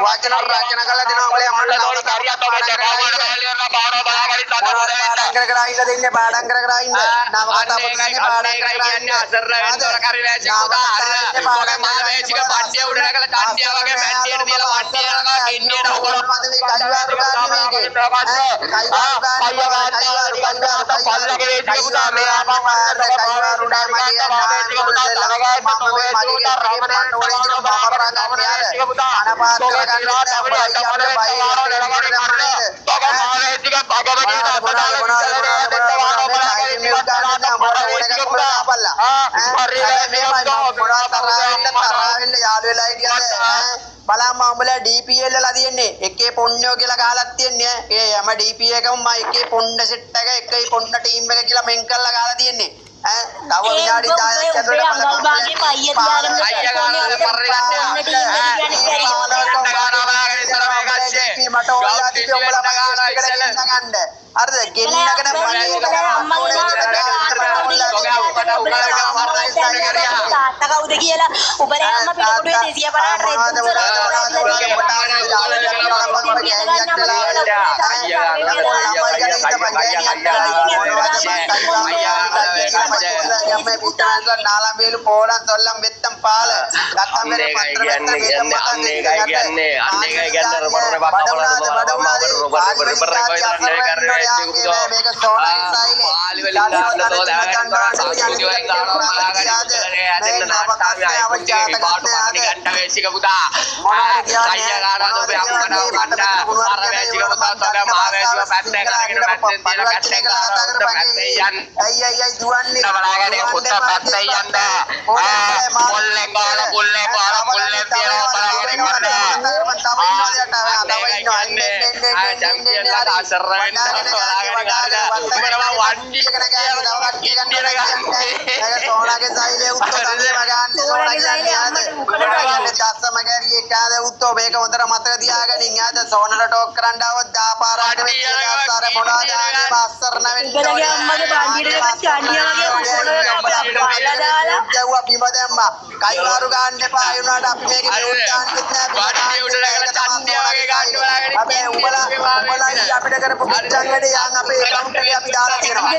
වචන රචනා කළ දෙනවා ඔබේ අම්මට පාඩම් කර කර ඉන්න දෙන්නේ පාඩම් කර කර ඉන්න නව කතා පුතන්නේ පාඩම් කර කර ඉන්න අසර වෙන්න කරවිලාසි පුතා ඔබේ මාවේචික පඩිය උඩ නැගලා තණ්ඩිය වගේ මැට්ටියට තියලා වට්ටිය යනවා කින්නියට උගලන මන්දේ කයිවාරු ගන්න මේකේ පල්ලගේ වේචික පුතා මේ ආපන් කයිවාරු නෑ මගේ මාවේචික පුතා ළඟට මම මගේ රමණේ ඕනේ බාපරා ගන්න යාර අනපාත කර ගන්න අපේ අපේ බයි ඔබේ මාවේචික භගවදී බලන්න උඹලා DPL ලා තියෙන්නේ එකේ පොන්නෝ කියලා ගහලා තියෙන්නේ ඒ හැම DP එකම මම එකේ පොන්න සෙට් එක එකේ පොන්න ටීම් එක කියලා මෙන් කරලා ගහලා තියෙන්නේ ඈ තව විනාඩි 10ක් ඇතුළත අංගල්බාගේ පයිය තියාගෙන මට ඕලා තිබ්බ උඹලා මගේ ගන්න හරිද ගෙන්නගෙන තාත්තා කවුද කියලා උඹේ අම්මා පිටුපිටේ 250 నాలా వేలు పోవడం తొల్లం బెత్తం పాల గత్తం మేరే పత్ర කයිවාරු ගන්න එපා ඒ උනාට අපි මේකේ උද්දාන්න නැහැ අපේ උඹලා අපිට කරපු පිට්ටන් වැඩේ යන් අපේ account එකේ අපි දාලා තියෙනවා